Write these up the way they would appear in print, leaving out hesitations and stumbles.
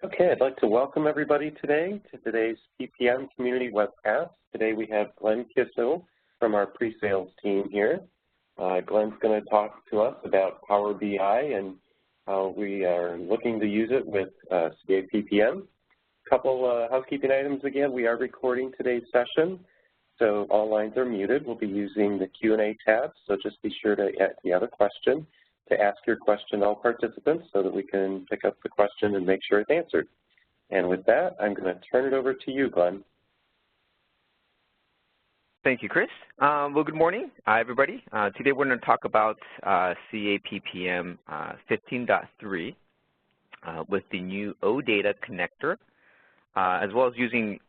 Okay, I'd like to welcome everybody today to today's PPM Community Webcast. Today we have Glenn Kiso from our pre-sales team here. Glenn's going to talk to us about Power BI and how we are looking to use it with CA PPM. A couple housekeeping items again. We are recording today's session, so all lines are muted. We'll be using the Q&A tab, so just be sure to, if you have a question, to ask your question to all participants so that we can pick up the question and make sure it's answered. And with that, I'm going to turn it over to you, Glenn. Thank you, Chris. Well, good morning, everybody. Today we're going to talk about CA PPM 15.3 with the new OData connector, as well as using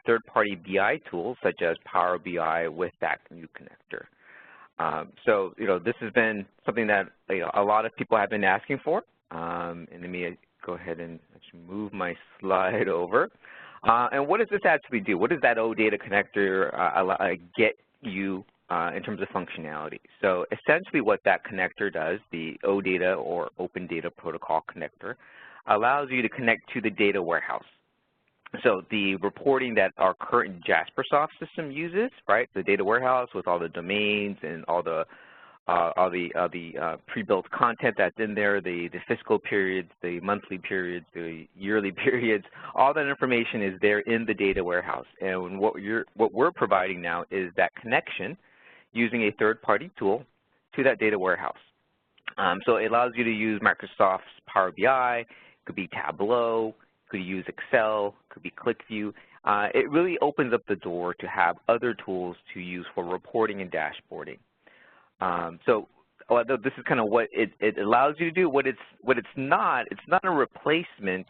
third-party BI tools such as Power BI with that new connector. So, this has been something that a lot of people have been asking for. And let me go ahead and actually move my slide over. And what does this actually do? What does that OData connector get you in terms of functionality? So essentially what that connector does, the OData or Open Data Protocol connector, allows you to connect to the data warehouse. So the reporting that our current JasperSoft system uses, right, the data warehouse with all the domains and all the pre-built content that's in there, the fiscal periods, the monthly periods, the yearly periods, all that information is there in the data warehouse. And what we're providing now is that connection using a third-party tool to that data warehouse. So it allows you to use Microsoft's Power BI, it could be Tableau, could use Excel, could be ClickView. It really opens up the door to have other tools to use for reporting and dashboarding. So although this is kind of what it allows you to do, what it's not a replacement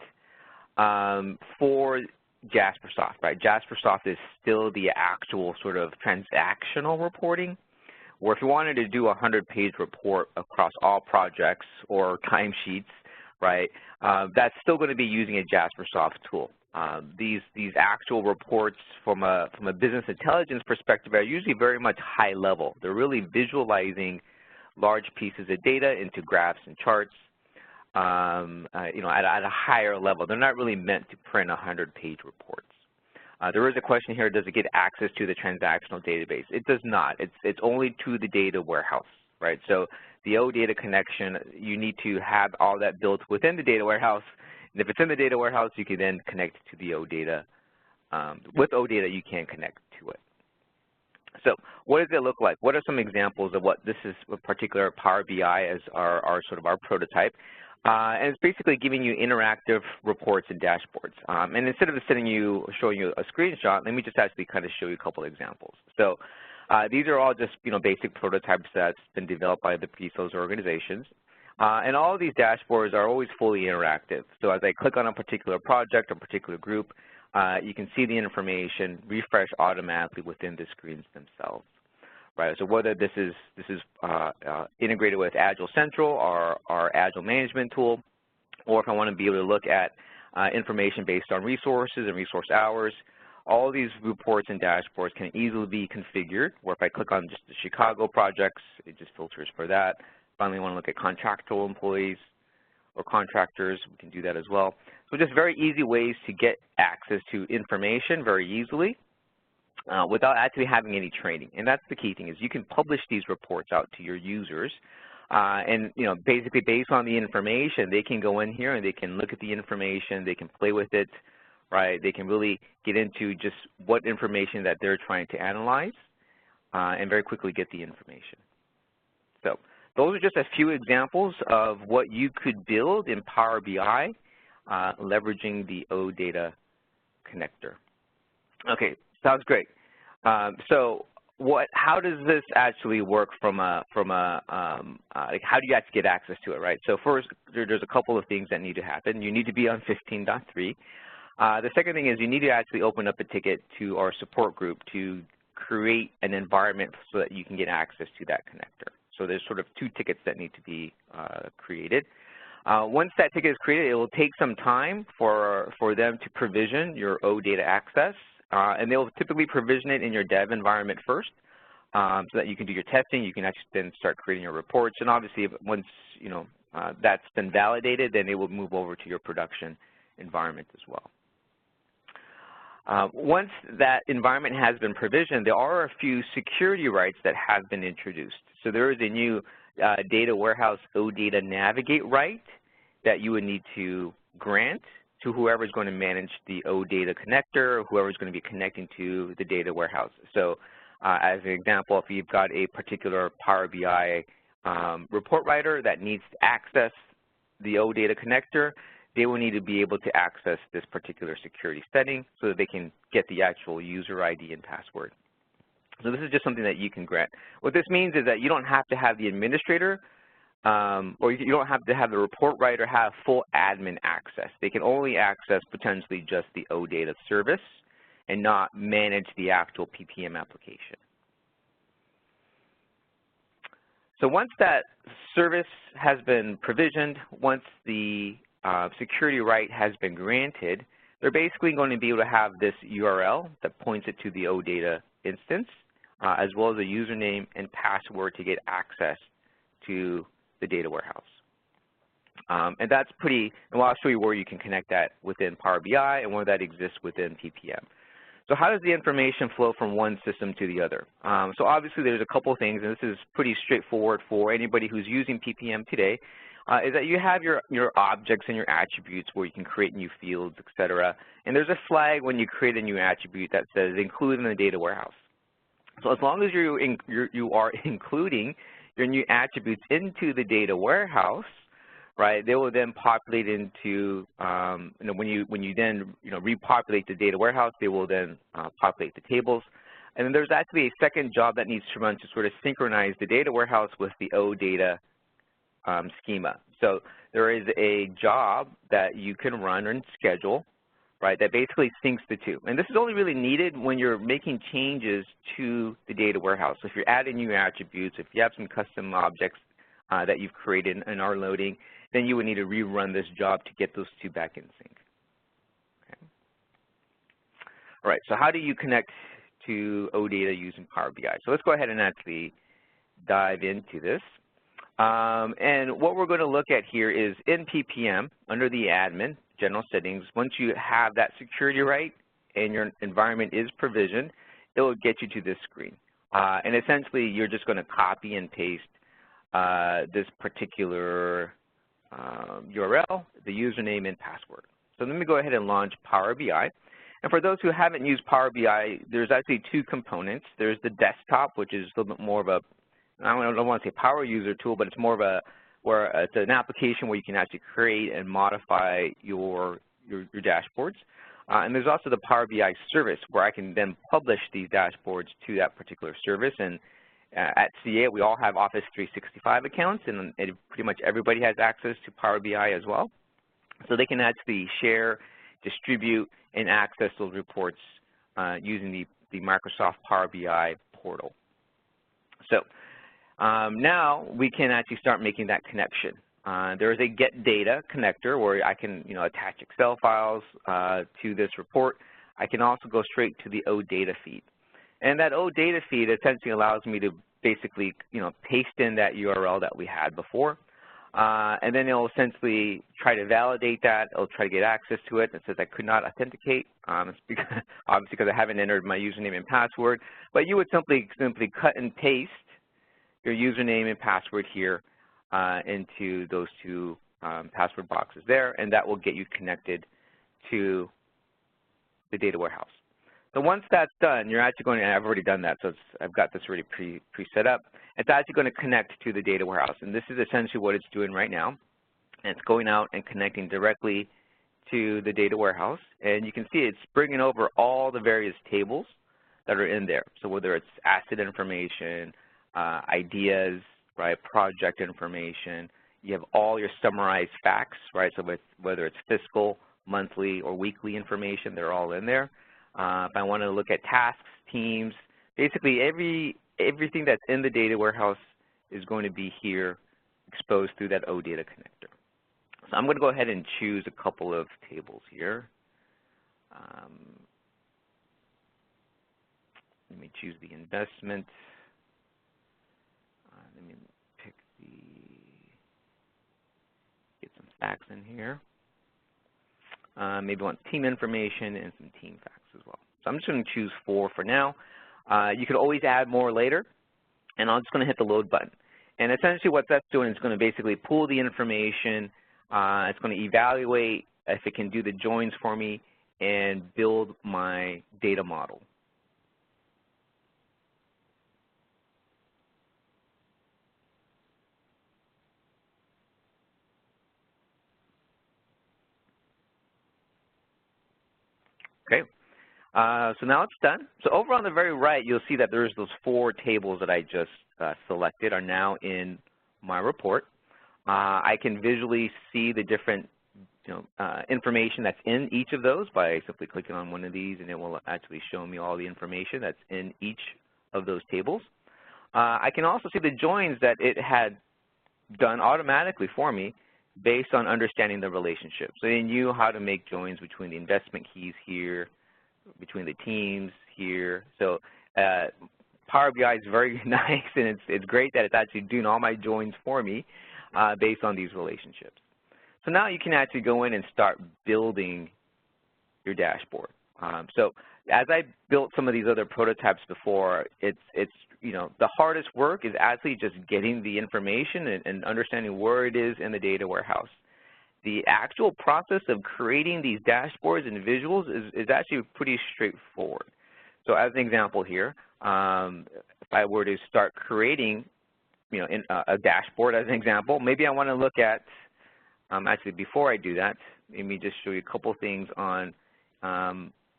for JasperSoft, right? JasperSoft is still the actual sort of transactional reporting, where if you wanted to do a 100-page report across all projects or timesheets, right, that's still going to be using a JasperSoft tool. These actual reports from a business intelligence perspective are usually very much high level. They're really visualizing large pieces of data into graphs and charts, at a higher level. They're not really meant to print 100-page reports. There is a question here, does it get access to the transactional database? It does not. It's only to the data warehouse, right? So the OData connection, you need to have all that built within the data warehouse. And if it's in the data warehouse, you can then connect to the OData. With OData, you can connect to it. So what does it look like? What are some examples of what this is, a particular Power BI as our prototype? And it's basically giving you interactive reports and dashboards. And instead of showing you a screenshot, let me just actually kind of show you a couple of examples. So these are all just basic prototypes that's been developed by the pre-sales organizations. And all of these dashboards are always fully interactive. So as I click on a particular project or particular group, you can see the information refresh automatically within the screens themselves, right? So whether this is integrated with Agile Central or our Agile Management tool, or if I want to be able to look at information based on resources and resource hours, all these reports and dashboards can easily be configured, where if I click on just the Chicago projects, it just filters for that. Finally, want to look at contractual employees or contractors, we can do that as well. So just very easy ways to get access to information very easily without actually having any training. And that's the key thing, is you can publish these reports out to your users. And basically based on the information, they can go in here and they can look at the information, they can play with it, right? They can really get into just what information that they're trying to analyze and very quickly get the information. So those are just a few examples of what you could build in Power BI leveraging the OData connector. Okay, sounds great. So how does this actually work like how do you actually get access to it, right? So first, there's a couple of things that need to happen. You need to be on 15.3. The second thing is you need to actually open up a ticket to our support group to create an environment so that you can get access to that connector. So there's sort of two tickets that need to be created. Once that ticket is created, it will take some time for them to provision your OData access, and they'll typically provision it in your dev environment first, so that you can do your testing. You can actually then start creating your reports, and obviously once that's been validated, then it will move over to your production environment as well. Once that environment has been provisioned, there are a few security rights that have been introduced. So there is a new data warehouse OData navigate right that you would need to grant to whoever is going to manage the OData connector, or whoever is going to be connecting to the data warehouse. So as an example, if you've got a particular Power BI report writer that needs to access the OData connector, they will need to be able to access this particular security setting so that they can get the actual user ID and password. So this is just something that you can grant. What this means is that you don't have to have the administrator or you don't have to have the report writer have full admin access. They can only access potentially just the OData service and not manage the actual PPM application. So once that service has been provisioned, once the security right has been granted, they're basically going to be able to have this URL that points it to the OData instance, as well as a username and password to get access to the data warehouse. And that's pretty, and I'll show you where you can connect that within Power BI and where that exists within PPM. So how does the information flow from one system to the other? So obviously there's a couple things, and this is pretty straightforward for anybody who's using PPM today, is that you have your objects and your attributes where you can create new fields, et cetera. And there's a flag when you create a new attribute that says include in the data warehouse. So as long as you are including your new attributes into the data warehouse, right, they will then populate into, when you then repopulate the data warehouse, they will then populate the tables. And then there's actually a second job that needs to run to sort of synchronize the data warehouse with the OData schema. So there is a job that you can run and schedule, right, that basically syncs the two. And this is only really needed when you're making changes to the data warehouse. So if you're adding new attributes, if you have some custom objects that you've created and are loading, then you would need to rerun this job to get those two back in sync. Okay. All right, so how do you connect to OData using Power BI? So let's go ahead and actually dive into this. And what we're going to look at here is in PPM, under the admin, general settings, once you have that security right and your environment is provisioned, it will get you to this screen. And essentially, you're just going to copy and paste this particular URL, the username and password. So let me go ahead and launch Power BI. And for those who haven't used Power BI, there's actually two components. There's the desktop, which is a little bit more of a, I don't want to say power user tool, but it's more of a, where it's an application where you can actually create and modify your dashboards. And there's also the Power BI service where I can then publish these dashboards to that particular service. And at CA, we all have Office 365 accounts, and pretty much everybody has access to Power BI as well. So they can actually share, distribute, and access those reports using the Microsoft Power BI portal. So now we can actually start making that connection. There is a Get Data connector where I can attach Excel files to this report. I can also go straight to the OData feed. And that OData feed essentially allows me to basically, paste in that URL that we had before. And then it'll essentially try to validate that. It'll try to get access to it. It says I could not authenticate, it's because, obviously because I haven't entered my username and password. But you would simply cut and paste your username and password here into those two password boxes there, and that will get you connected to the data warehouse. So once that's done, you're actually going to, and I've already done that, so I've got this already pre-set up. It's actually going to connect to the data warehouse, and this is essentially what it's doing right now. And it's going out and connecting directly to the data warehouse, and you can see it's bringing over all the various tables that are in there. So whether it's asset information, ideas, right, project information, you have all your summarized facts, right, so whether it's fiscal, monthly, or weekly information, they're all in there. If I want to look at tasks, teams, basically everything that's in the data warehouse is going to be here exposed through that OData connector. So I'm going to go ahead and choose a couple of tables here. Let me choose the investment. Let me pick get some facts in here. maybe want team information and some team facts as well. So I'm just going to choose 4 for now. You could always add more later, and I'm just going to hit the load button. And essentially what that's doing is going to basically pull the information. It's going to evaluate if it can do the joins for me and build my data model. Okay, so now it's done. So over on the very right, you'll see that there's those 4 tables that I just selected are now in my report. I can visually see the different information that's in each of those by simply clicking on one of these, and it will actually show me all the information that's in each of those tables. I can also see the joins that it had done automatically for me based on understanding the relationship. So they knew how to make joins between the investment keys here, between the teams here. So Power BI is very nice, and it's great that it's actually doing all my joins for me based on these relationships. So now you can actually go in and start building your dashboard. So as I built some of these other prototypes before, it's the hardest work is actually just getting the information and understanding where it is in the data warehouse. The actual process of creating these dashboards and visuals is actually pretty straightforward. So as an example here, if I were to start creating a dashboard as an example, maybe I want to look at, actually before I do that, let me just show you a couple things on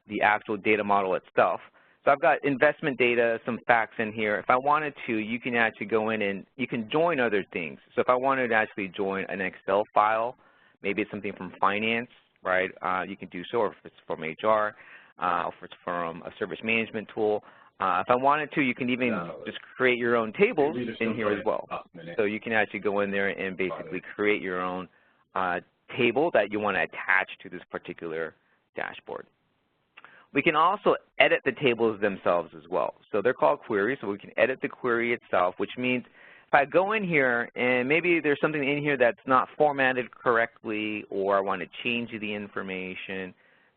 the actual data model itself. So I've got investment data, some facts in here. If I wanted to, you can actually go in and you can join other things. So if I wanted to actually join an Excel file, maybe it's something from finance, right? You can do so, or if it's from HR, or if it's from a service management tool. If I wanted to, you can even just create your own tables in here as well. So you can actually go in there and basically create your own table that you want to attach to this particular dashboard. We can also edit the tables themselves as well. So they're called queries, so we can edit the query itself, which means if I go in here and maybe there's something in here that's not formatted correctly, or I want to change the information.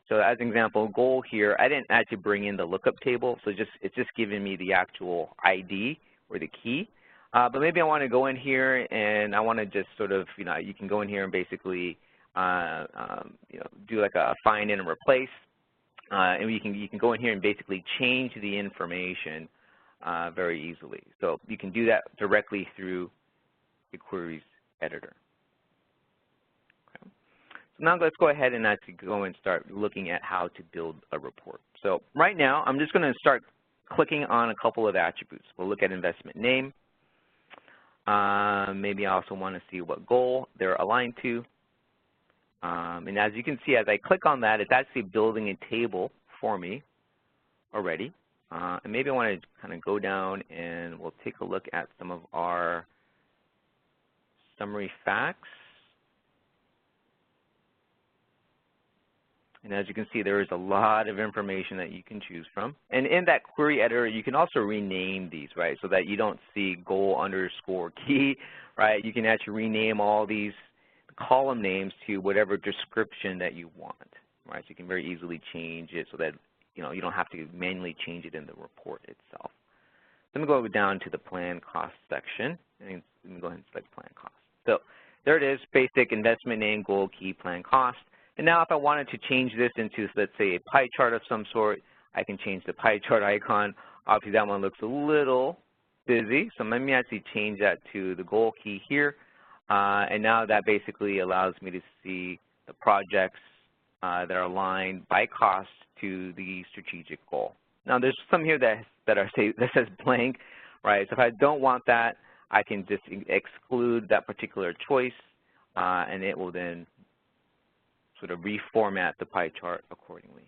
So as an example, goal here, I didn't actually bring in the lookup table, so it's just giving me the actual ID or the key. But maybe I want to go in here and I want to just sort of, you can go in here and basically, do like a find and replace. And you can go in here and basically change the information very easily. So you can do that directly through the queries editor. Okay. So now let's go ahead and actually go and start looking at how to build a report. So right now, I'm just going to start clicking on a couple of attributes. We'll look at investment name. Maybe I also want to see what goal they're aligned to. And as you can see, as I click on that, it's actually building a table for me already. And maybe I want to kind of go down and we'll take a look at some of our summary facts. And as you can see, there is a lot of information that you can choose from. And in that query editor, you can also rename these, right, so that you don't see goal underscore key, right? You can actually rename all these column names to whatever description that you want, right? So you can very easily change it so that you don't have to manually change it in the report itself. Let me go down to the plan cost section, and let me go ahead and select plan cost. So there it is, basic investment name, goal, key, plan cost. And now if I wanted to change this into, let's say, a pie chart of some sort, I can change the pie chart icon. Obviously that one looks a little busy, so let me actually change that to the goal key here. And now that basically allows me to see the projects that are aligned by cost to the strategic goal. Now there's some here that says blank, right? So if I don't want that, I can just exclude that particular choice, and it will then sort of reformat the pie chart accordingly.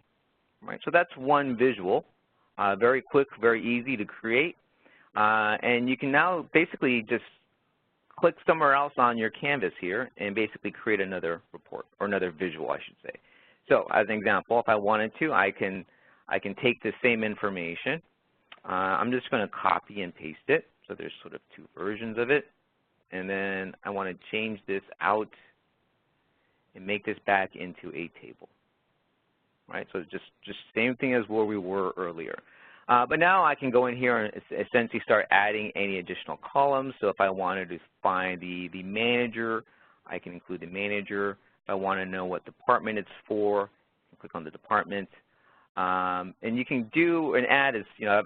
Right? So that's one visual, very quick, very easy to create, and you can now basically just click somewhere else on your canvas here and basically create another report, or another visual, I should say. So as an example, if I wanted to, I can take the same information. I'm just going to copy and paste it. So there's sort of 2 versions of it. And then I want to change this out and make this back into a table. right? So just same thing as where we were earlier. But now I can go in here and essentially start adding any additional columns. So if I wanted to find the manager, I can include the manager. If I want to know what department it's for, I can click on the department. And you can do and add,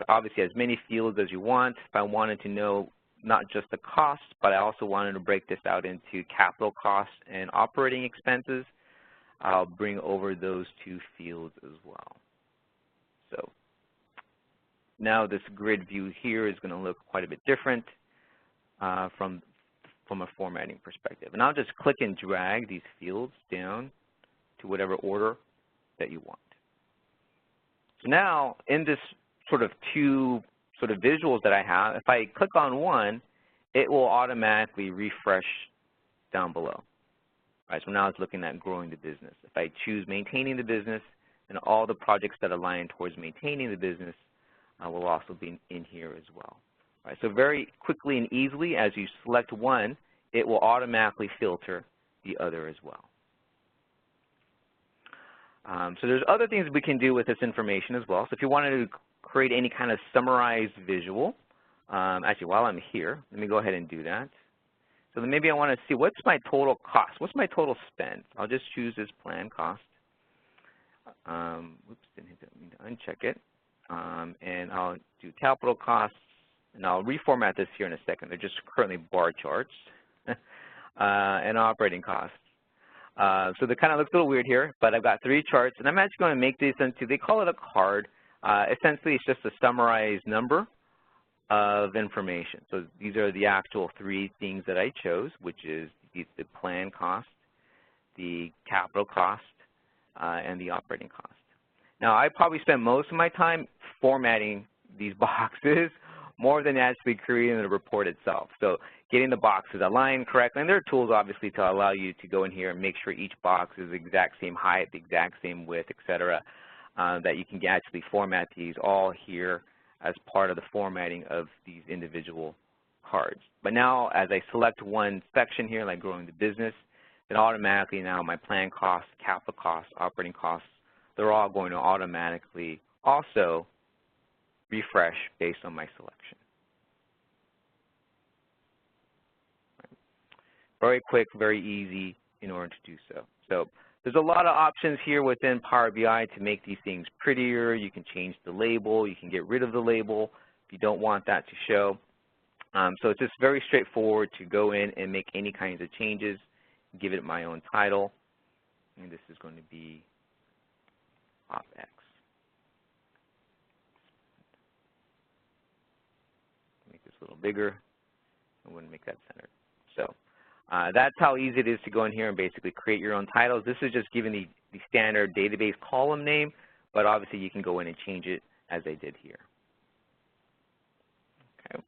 obviously as many fields as you want. If I wanted to know not just the cost, but I also wanted to break this out into capital costs and operating expenses, I'll bring over those two fields as well. So now this grid view here is going to look quite a bit different from a formatting perspective. And I'll just click and drag these fields down to whatever order that you want. So now in this sort of two sort of visuals that I have, if I click on one, it will automatically refresh down below. Right, so now it's looking at growing the business. If I choose maintaining the business, then all the projects that align towards maintaining the business will also be in here as well. Right, so very quickly and easily, as you select one, it will automatically filter the other as well. So there's other things we can do with this information as well. So if you wanted to create any kind of summarized visual, actually while I'm here, let me go ahead and do that. So then maybe I want to see what's my total cost, what's my total spend. I'll just choose this plan cost. Oops, didn't hit that, need to uncheck it. And I'll do capital costs, and I'll reformat this here in a second. They're just currently bar charts. And operating costs. So they kind of looks a little weird here, but I've got three charts, and I'm actually going to make these into, they call it a card. Essentially, it's just a summarized number of information. So these are the actual three things that I chose, which is the plan cost, the capital cost, and the operating cost. Now, I probably spend most of my time formatting these boxes more than actually creating the report itself. So getting the boxes aligned correctly, and there are tools obviously to allow you to go in here and make sure each box is the exact same height, the exact same width, et cetera, that you can actually format these all here as part of the formatting of these individual cards. But now as I select one section here, like growing the business, then automatically now my plan costs, capital costs, operating costs, they're all going to automatically also refresh based on my selection. Very quick, very easy in order to do so. So there's a lot of options here within Power BI to make these things prettier. You can change the label. You can get rid of the label if you don't want that to show. So it's just very straightforward to go in and make any kinds of changes, give it my own title. And this is going to be OpEx. Make this a little bigger. I wouldn't make that centered. So that's how easy it is to go in here and basically create your own titles. This is just giving the standard database column name, but obviously you can go in and change it as I did here. Okay.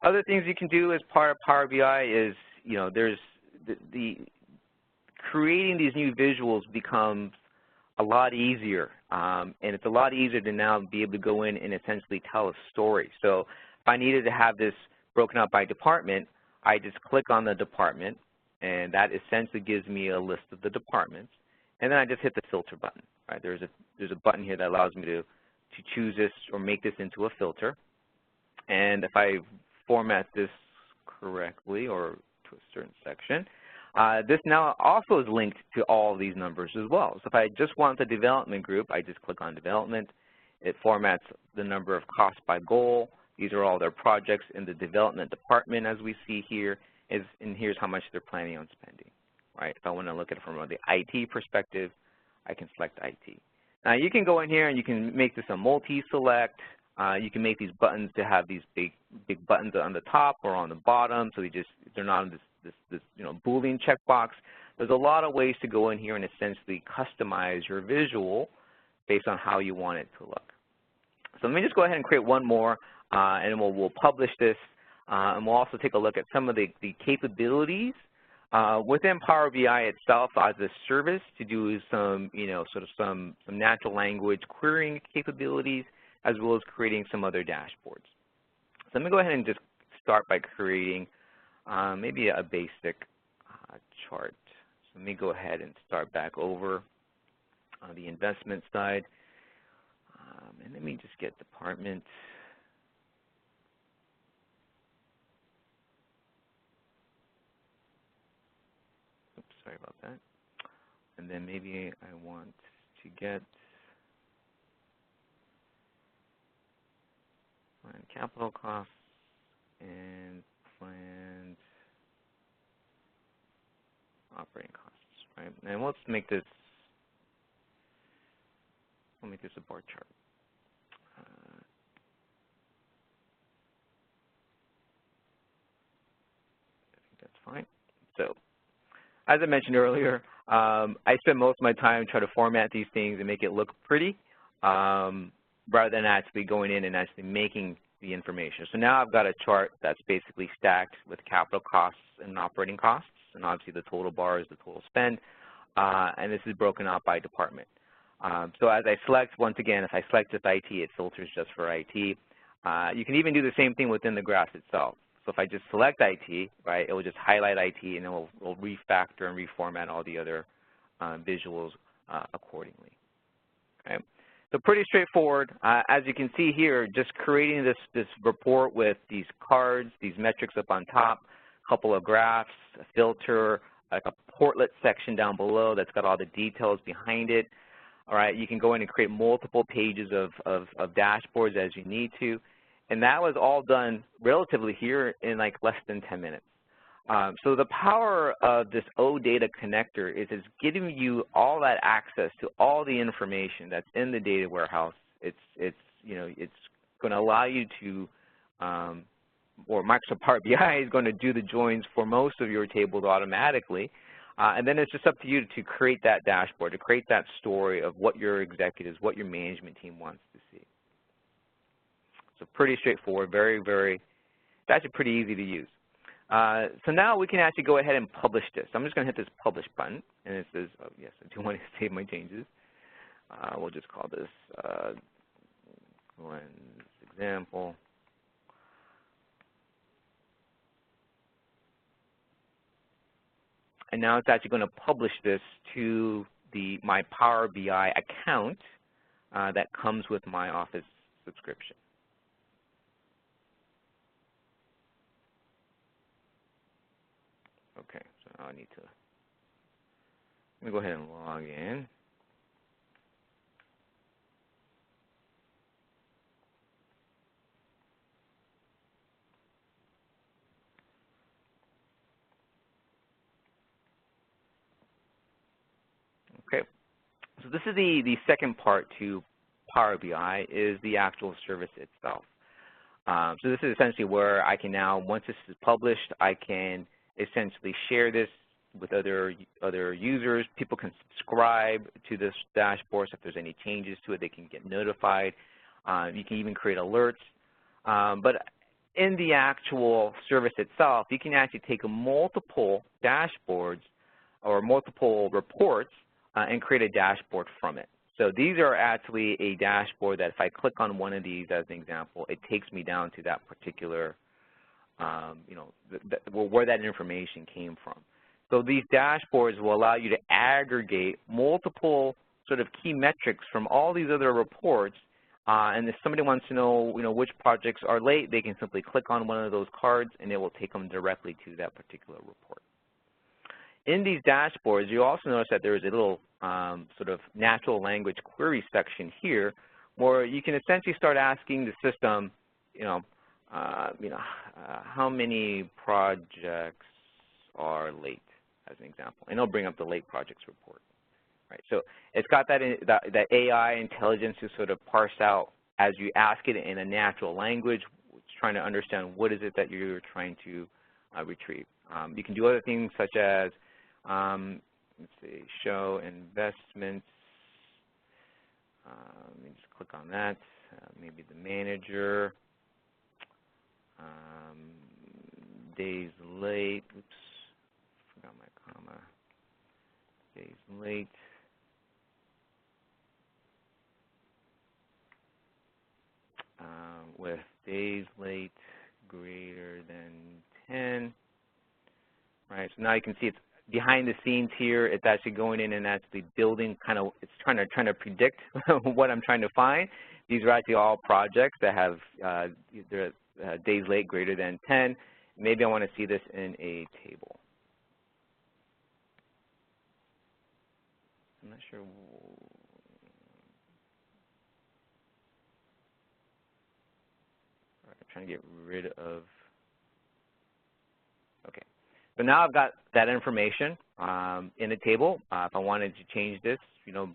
Other things you can do as part of Power BI is, there's the creating these new visuals becomes a lot easier, and it's a lot easier to now be able to go in and essentially tell a story. So if I needed to have this broken out by department, I just click on the department, and that essentially gives me a list of the departments, and then I just hit the filter button. Right? There's a button here that allows me to choose this or make this into a filter, and if I format this correctly or to a certain section, this now also is linked to all these numbers as well. So if I just want the development group, I just click on development. It formats the number of costs by goal. These are all their projects in the development department, as we see here, and here's how much they're planning on spending. Right? If I want to look at it from the IT perspective, I can select IT. Now you can go in here and you can make this a multi-select. You can make these buttons to have these big buttons on the top or on the bottom, so they're not in this Boolean checkbox. There's a lot of ways to go in here and essentially customize your visual based on how you want it to look. So let me just go ahead and create one more, and we'll publish this, and we'll also take a look at some of the capabilities within Power BI itself as a service to do some, some natural language querying capabilities, as well as creating some other dashboards. So let me go ahead and just start by creating maybe a basic chart. So let me go ahead and start back over. on the investment side. And let me just get department. Oops, sorry about that. And then maybe I want to get planned capital costs and planned operating costs, right? And let's make this, we'll make this a bar chart. I think that's fine. So, as I mentioned earlier, I spend most of my time trying to format these things and make it look pretty, rather than actually going in and actually making the information. So now I've got a chart that's basically stacked with capital costs and operating costs, and obviously the total bar is the total spend, and this is broken out by department. So as I select, once again, if I select just IT, it filters just for IT. You can even do the same thing within the graph itself. So if I just select IT, right, it will just highlight IT, and it will refactor and reformat all the other visuals accordingly. Okay. So pretty straightforward. As you can see here, just creating this report with these cards, these metrics up on top, a couple of graphs, a filter, like a portlet section down below that's got all the details behind it. All right, you can go in and create multiple pages of dashboards as you need to. And that was all done relatively here in like less than 10 minutes. So the power of this OData connector is it's giving you all that access to all the information that's in the data warehouse. It's going to allow you to, or Microsoft Power BI is going to do the joins for most of your tables automatically. And then it's just up to you to create that dashboard, to create that story of what your executives, what your management team wants to see. So pretty straightforward, it's actually pretty easy to use. So now we can actually go ahead and publish this. I'm just going to hit this publish button, and it says, oh yes, I do want to save my changes. We'll just call this Glenn's example. And now it's actually going to publish this to my Power BI account that comes with my Office subscription. Okay, so now I need to, let me go ahead and log in. Okay, so this is the second part to Power BI is the actual service itself. So this is essentially where I can now, once this is published, I can essentially share this with other users. People can subscribe to this dashboard, so if there's any changes to it, they can get notified. You can even create alerts. But in the actual service itself, you can actually take multiple dashboards or multiple reports and create a dashboard from it. So these are actually a dashboard that if I click on one of these as an example, it takes me down to that particular where that information came from. So these dashboards will allow you to aggregate multiple sort of key metrics from all these other reports, and if somebody wants to know, which projects are late, they can simply click on one of those cards, and it will take them directly to that particular report. In these dashboards, you also notice that there is a little sort of natural language query section here, where you can essentially start asking the system, how many projects are late, as an example, and it'll bring up the late projects report. Right, so it's got that AI intelligence to sort of parse out as you ask it in a natural language. It's trying to understand what is it that you're trying to retrieve. You can do other things such as, let's see, show investments. Let me just click on that. Maybe the manager. Days late. Oops, forgot my comma. Days late. With days late greater than 10. Right, so now you can see behind the scenes here, it's actually going in and actually building it's trying to predict what I'm trying to find. These are actually all projects that have their days late greater than 10. Maybe I want to see this in a table. I'm not sure. I'm trying to get rid of. Okay. So now I've got that information in a table. If I wanted to change this,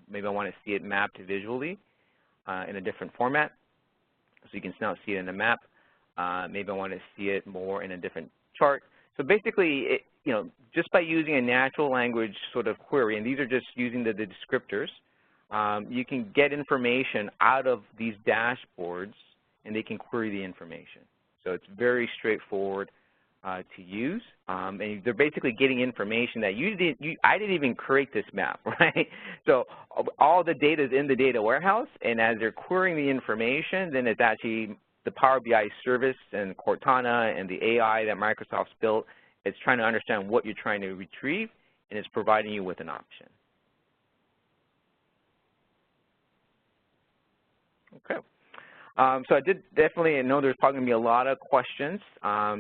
maybe I want to see it mapped visually in a different format, so you can now see it in a map. Maybe I want to see it more in a different chart. So basically, just by using a natural language sort of query, and these are just using the descriptors, you can get information out of these dashboards, and they can query the information. So it's very straightforward to use, and they're basically getting information that I didn't even create this map, right? So all the data is in the data warehouse, and as they're querying the information, then it's actually the Power BI service and Cortana and the AI that Microsoft's built. It's trying to understand what you're trying to retrieve, and it's providing you with an option. Okay. So I did definitely know there's probably going to be a lot of questions.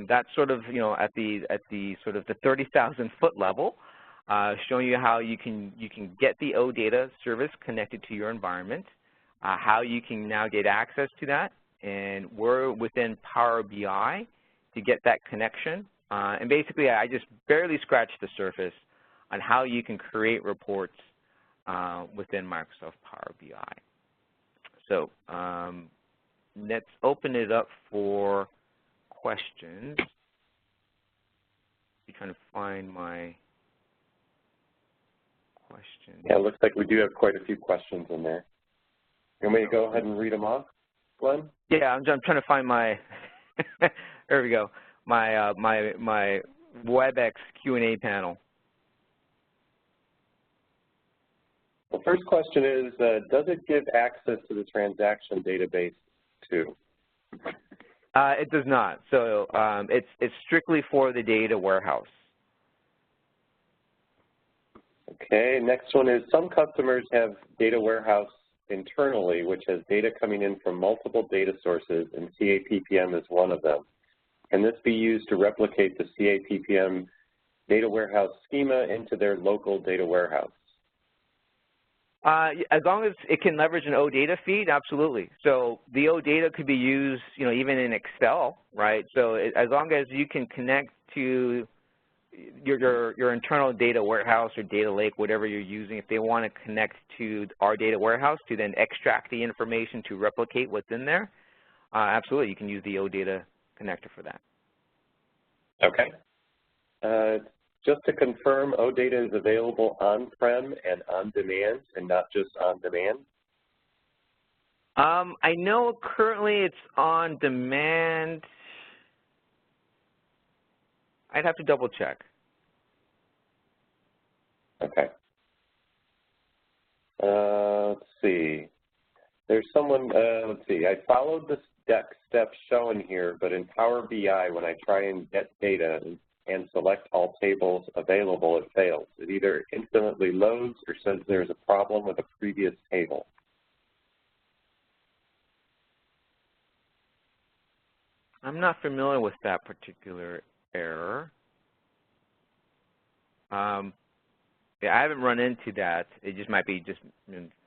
That's sort of, at the sort of the 30,000-foot level, showing you how you can get the OData service connected to your environment, how you can now get access to that, and we're within Power BI to get that connection. And basically, I just barely scratched the surface on how you can create reports within Microsoft Power BI. So let's open it up for questions. I'm trying to find my questions. Yeah, it looks like we do have quite a few questions in there. You want me to go ahead and read them off, Glenn? Yeah, I'm trying to find my, there we go, my WebEx Q&A panel. The first question is, does it give access to the transaction database too? It does not. So it's strictly for the data warehouse. Okay, next one is, some customers have data warehouse internally, which has data coming in from multiple data sources, and CA PPM is one of them. Can this be used to replicate the CA PPM data warehouse schema into their local data warehouse? As long as it can leverage an OData feed, absolutely. So the OData could be used, even in Excel, right? So as long as you can connect to your internal data warehouse or data lake, whatever you're using, if they want to connect to our data warehouse to then extract the information to replicate what's in there, absolutely, you can use the OData connector for that. Okay. Just to confirm, OData is available on-prem and on-demand, and not just on-demand? I know currently it's on-demand. I'd have to double check. Okay. Let's see. There's someone, let's see. I followed the steps shown here, but in Power BI, when I try and get data and select all tables available, it fails. It either instantly loads or says there's a problem with a previous table. I'm not familiar with that particular error. Yeah, I haven't run into that. It just might be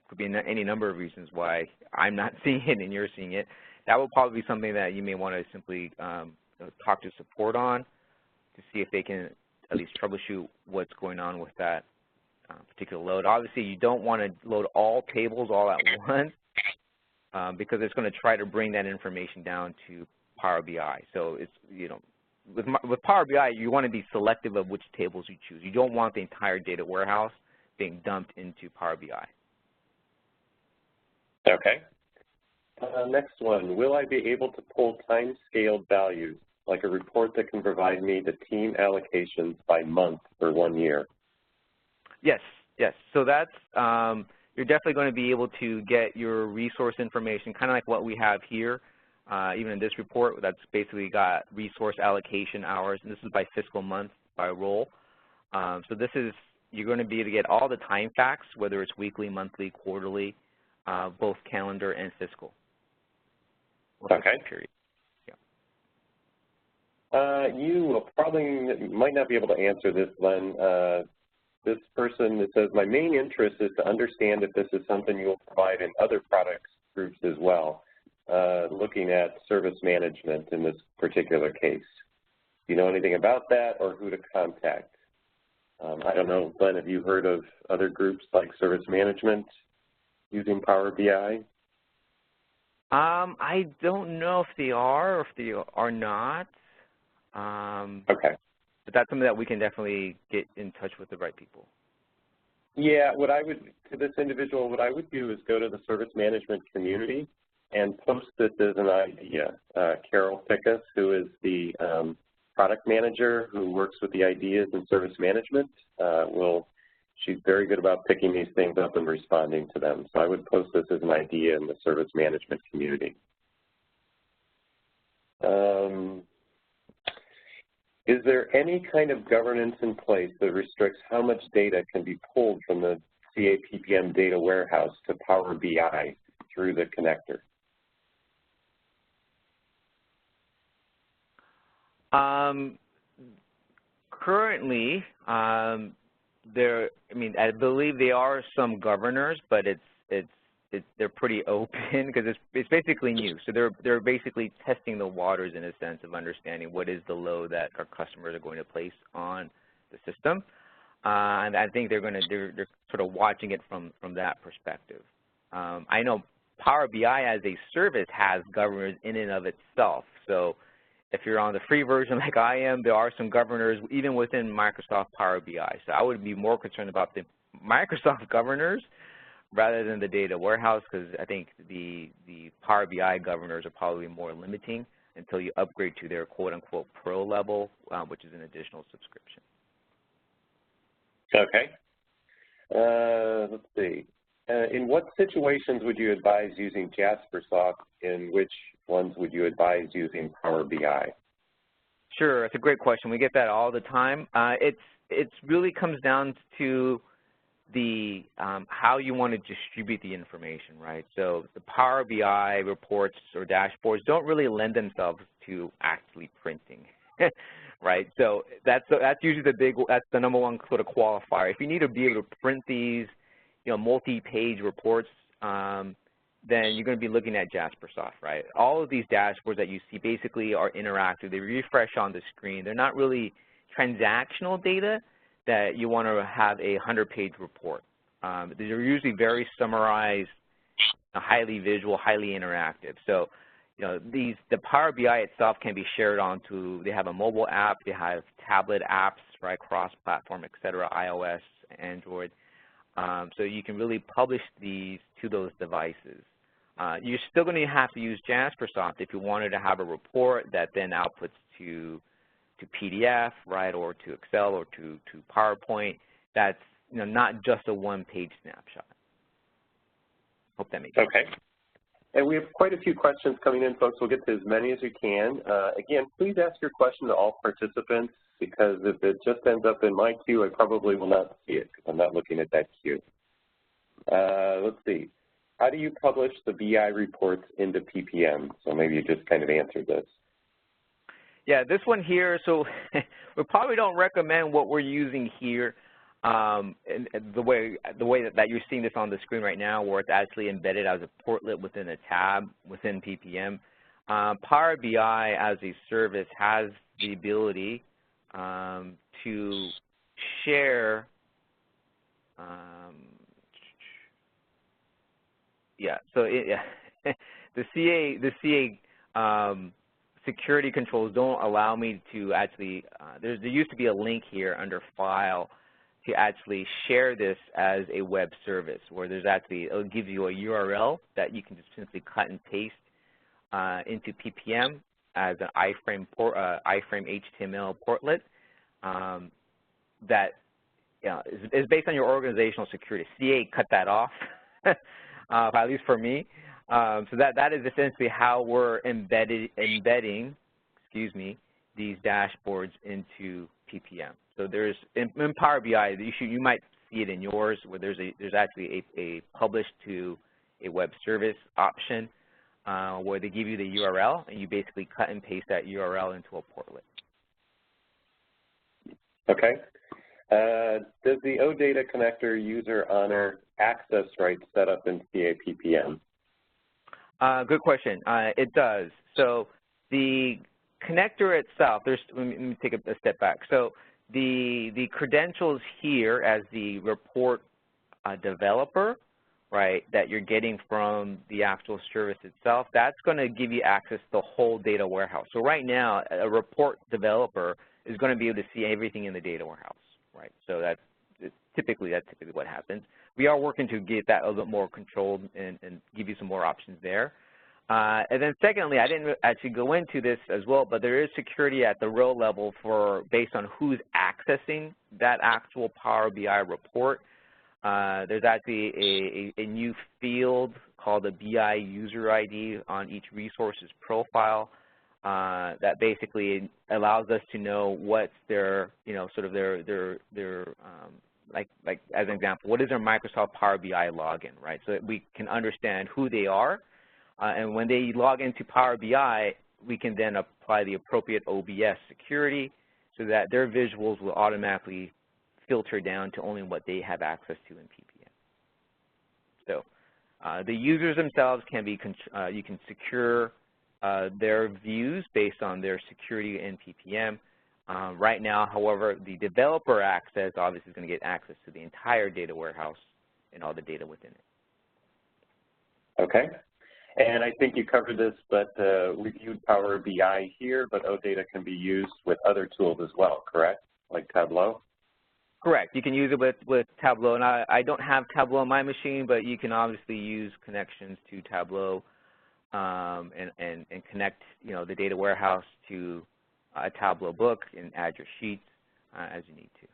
could be any number of reasons why I'm not seeing it and you're seeing it. That will probably be something that you may want to simply talk to support on to see if they can at least troubleshoot what's going on with that particular load. Obviously, you don't want to load all tables all at once because it's going to try to bring that information down to Power BI. So it's, with Power BI, you want to be selective of which tables you choose. You don't want the entire data warehouse being dumped into Power BI. Okay. Next one, will I be able to pull time-scaled values, like a report that can provide me the team allocations by month for 1 year? Yes, yes. So that's, you're definitely going to be able to get your resource information, kind of like what we have here. Even in this report, that's basically got resource allocation hours, and this is by fiscal month, by role. So this is, you're going to be able to get all the time facts, whether it's weekly, monthly, quarterly, both calendar and fiscal. Okay. Period. You will probably might not be able to answer this, Glenn. This person that says, my main interest is to understand if this is something you'll provide in other products groups as well, looking at service management in this particular case. Do you know anything about that or who to contact? I don't know, Glenn, have you heard of other groups like service management using Power BI? I don't know if they are or if they are not. Okay. But that's something that we can definitely get in touch with the right people. Yeah, what I would, to this individual, what I would do is go to the service management community and post this as an idea. Carol Pickus, who is the product manager who works with the ideas in service management, she's very good about picking these things up and responding to them. So I would post this as an idea in the service management community. Is there any kind of governance in place that restricts how much data can be pulled from the CA PPM data warehouse to Power BI through the connector? Currently, I believe there are some governors, but they're pretty open because it's basically new. So they're basically testing the waters in a sense of understanding what is the load that our customers are going to place on the system, and I think they're sort of watching it from that perspective. I know Power BI as a service has governors in and of itself. So if you're on the free version like I am, there are some governors even within Microsoft Power BI. So I would be more concerned about the Microsoft governors rather than the data warehouse, because I think the Power BI governors are probably more limiting until you upgrade to their quote-unquote pro level, which is an additional subscription. Okay. Let's see. In what situations would you advise using JasperSoft? In which ones would you advise using Power BI? Sure, it's a great question. We get that all the time. It really comes down to the how you want to distribute the information, right? So the Power BI reports or dashboards don't really lend themselves to actually printing, right? So that's usually that's the number one sort of qualifier. If you need to be able to print these, multi-page reports, then you're going to be looking at JasperSoft, right? All of these dashboards that you see basically are interactive. They refresh on the screen. They're not really transactional data that you want to have a 100-page report. They're usually very summarized, highly visual, highly interactive. So, the Power BI itself can be shared onto, they have a mobile app, they have tablet apps, right, cross-platform, et cetera, iOS, Android. So you can really publish these to those devices. You're still going to have to use JasperSoft if you wanted to have a report that then outputs to PDF, right, or to Excel or to PowerPoint. That's not just a one-page snapshot. Hope that makes sense. Okay. And we have quite a few questions coming in, folks. We'll get to as many as we can. Again, please ask your question to all participants, because if it just ends up in my queue, I probably will not see it because I'm not looking at that queue. Let's see. How do you publish the BI reports into PPM? So maybe you just kind of answered this. Yeah, this one here, so we probably don't recommend what we're using here, and the way that you're seeing this on the screen right now, where it's actually embedded as a portlet within a tab within PPM. Power BI as a service has the ability to share, the CA security controls don't allow me to actually, there used to be a link here under File to actually share this as a web service, where there's actually, it'll give you a URL that you can just simply cut and paste into PPM as an iframe HTML portlet that is based on your organizational security. CA cut that off, at least for me. So that is essentially how we're embedding these dashboards into PPM. So there's in Power BI, you might see it in yours where there's actually a publish to a web service option where they give you the URL and you basically cut and paste that URL into a portlet. Okay. Does the OData connector user honor access rights set up in CA PPM? Good question. It does. So the connector itself, let me take a step back. So the credentials here as the report developer, right, that you're getting from the actual service itself, that's going to give you access to the whole data warehouse. So right now, a report developer is going to be able to see everything in the data warehouse, right? So that's typically what happens. We are working to get that a little bit more controlled and give you some more options there. And then secondly, I didn't actually go into this as well, but there is security at the row level based on who's accessing that actual Power BI report. There's actually a new field called the BI user ID on each resource's profile that basically allows us to know what's their, sort of their like as an example, what is their Microsoft Power BI login, right? So that we can understand who they are. And when they log into Power BI, we can then apply the appropriate OBS security so that their visuals will automatically filter down to only what they have access to in PPM. So the users themselves can be, you can secure their views based on their security in PPM. Right now, however, the developer access obviously is going to get access to the entire data warehouse and all the data within it. Okay. And I think you covered this, but we viewed Power BI here, but OData can be used with other tools as well, correct? Like Tableau? Correct. You can use it with Tableau. And I don't have Tableau on my machine, but you can obviously use connections to Tableau and connect, the data warehouse to a Tableau book and add your sheets as you need to.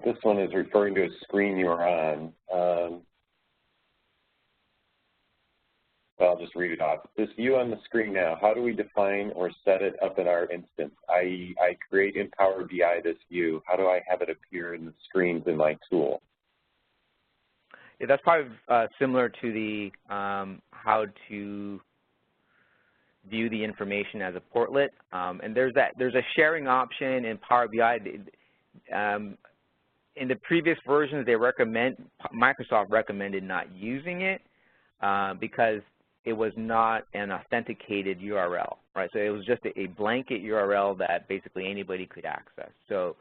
This one is referring to a screen you are on. I'll just read it off. This view on the screen now, how do we define or set it up in our instance? I create in Power BI this view. How do I have it appear in the screens in my tool? Yeah, that's probably similar to the how to view the information as a portlet. And there's a sharing option in Power BI. In the previous versions, Microsoft recommended not using it because it was not an authenticated URL, right? So it was just a blanket URL that basically anybody could access. So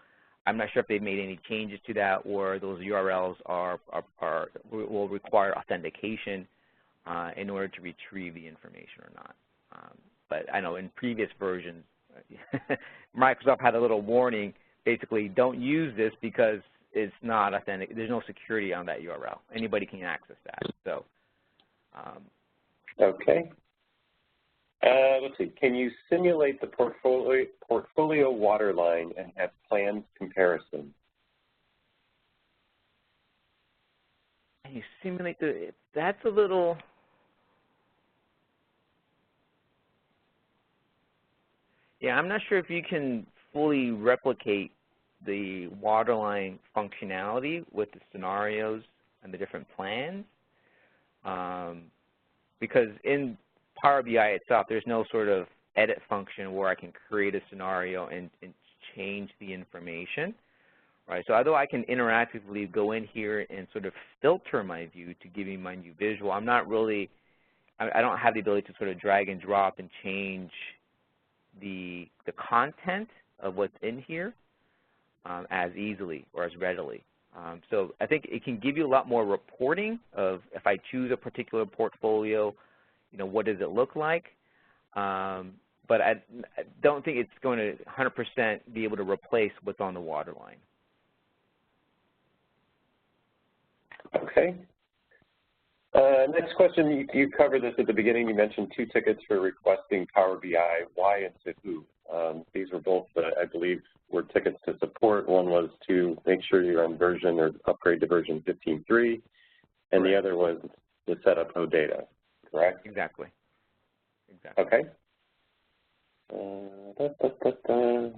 I'm not sure if they've made any changes to that or those URLs will require authentication in order to retrieve the information or not. But I know in previous versions, Microsoft had a little warning, basically don't use this because it's not authentic. There's no security on that URL. Anybody can access that. So. Okay. Let's see. Can you simulate the portfolio waterline and have plans comparison? Can you simulate that's a little. Yeah, I'm not sure if you can fully replicate the waterline functionality with the scenarios and the different plans. Because in Power BI itself, there's no sort of edit function where I can create a scenario and change the information, right? So although I can interactively go in here and sort of filter my view to give me my new visual, I don't have the ability to sort of drag and drop and change the content of what's in here as easily or as readily. So I think it can give you a lot more reporting of if I choose a particular portfolio, what does it look like? But I don't think it's going to 100% be able to replace what's on the waterline. Okay. Next question, you covered this at the beginning. You mentioned 2 tickets for requesting Power BI. Why and to who? These were both, I believe, were tickets to support. One was to make sure you're on version or upgrade to version 15.3, and the other was to set up OData, correct? Exactly. Okay. Da, da, da, da.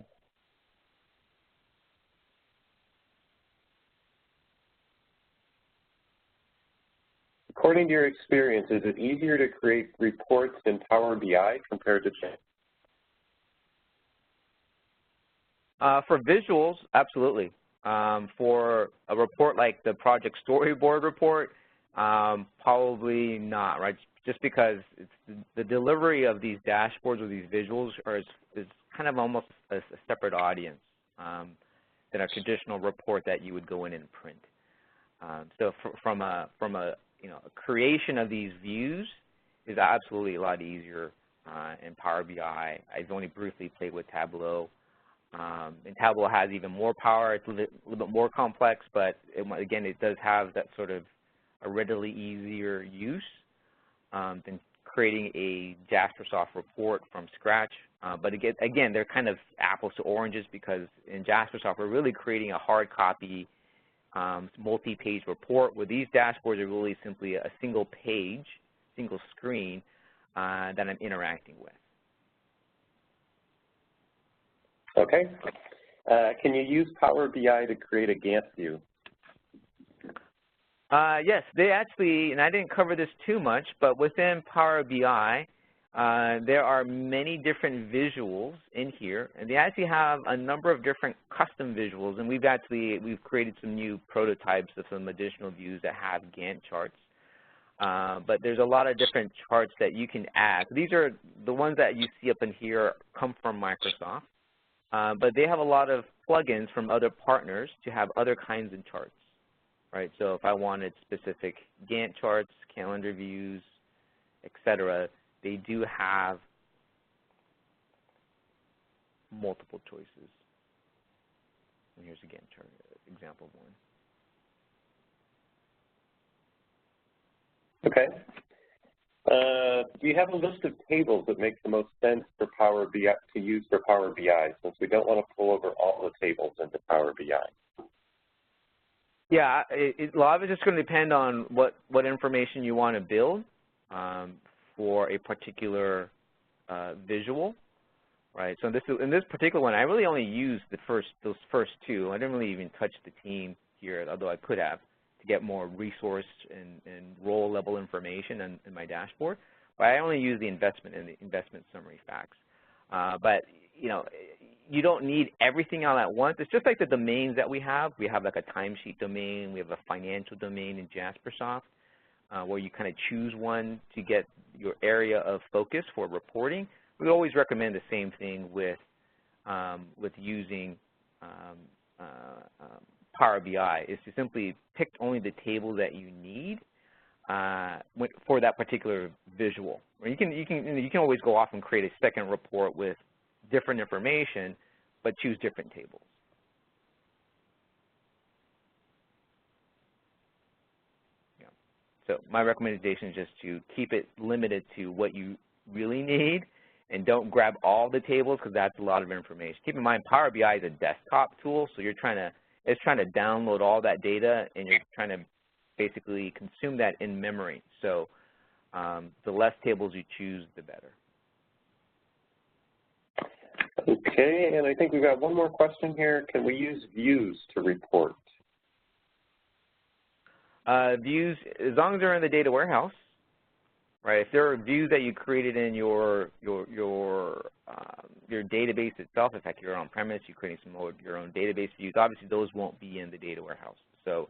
According to your experience, is it easier to create reports in Power BI compared to Chat? For visuals, absolutely. For a report like the project storyboard report, probably not, right? Just because the delivery of these dashboards or these visuals is kind of almost a separate audience than a traditional report that you would go in and print. So from a a creation of these views is absolutely a lot easier in Power BI. I've only briefly played with Tableau. And Tableau has even more power. It's a little bit more complex, but again, it does have that sort of a readily easier use than creating a Jaspersoft report from scratch. But again, they're kind of apples to oranges because in Jaspersoft, we're really creating a hard copy multi-page report where these dashboards are really simply a single page, single screen that I'm interacting with. Okay. Can you use Power BI to create a Gantt view? Yes, they actually, and I didn't cover this too much, but within Power BI, there are many different visuals in here, and they actually have a number of different custom visuals, and we've created some new prototypes of some additional views that have Gantt charts. But there's a lot of different charts that you can add. These are the ones that you see up in here come from Microsoft. But they have a lot of plugins from other partners to have other kinds of charts, right? So if I wanted specific Gantt charts, calendar views, etc., they do have multiple choices. And here's a Gantt chart, example of one. Okay. Do you have a list of tables that make the most sense for Power BI to use for Power BI, since we don't want to pull over all the tables into Power BI? Yeah, a lot of it is just going to depend on what information you want to build for a particular visual, right? So in this particular one, I really only used those first two. I didn't really even touch the team here, although I could have, to get more resource and role level information in my dashboard. But I only use the investment and the investment summary facts. But you don't need everything all at once. It's just like the domains that we have. We have like a timesheet domain. We have a financial domain in Jaspersoft where you kind of choose one to get your area of focus for reporting. We always recommend the same thing with using Power BI, is to simply pick only the table that you need for that particular visual. You can always go off and create a second report with different information, but choose different tables. Yeah. So my recommendation is just to keep it limited to what you really need, and don't grab all the tables because that's a lot of information. Keep in mind, Power BI is a desktop tool, so it's trying to download all that data, and you're trying to basically consume that in memory. So the less tables you choose, the better. Okay, and I think we've got one more question here. Can we use views to report? Views, as long as they're in the data warehouse, right? If there are views that you created in your database itself, in fact, you're on premise, you're creating some of your own database views, obviously those won't be in the data warehouse. So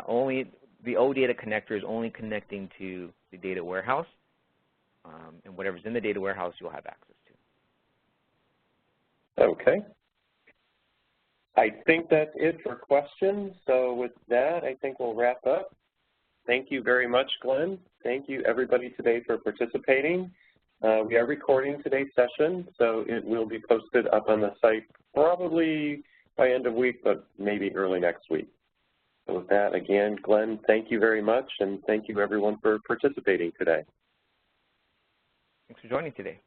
only the OData connector is only connecting to the data warehouse, and whatever's in the data warehouse you'll have access to. Okay. I think that's it for questions. So with that, I think we'll wrap up. Thank you very much, Glenn. Thank you, everybody, today for participating. We are recording today's session, so it will be posted up on the site probably by end of week, but maybe early next week. So with that, again, Glenn, thank you very much, and thank you, everyone, for participating today. Thanks for joining today.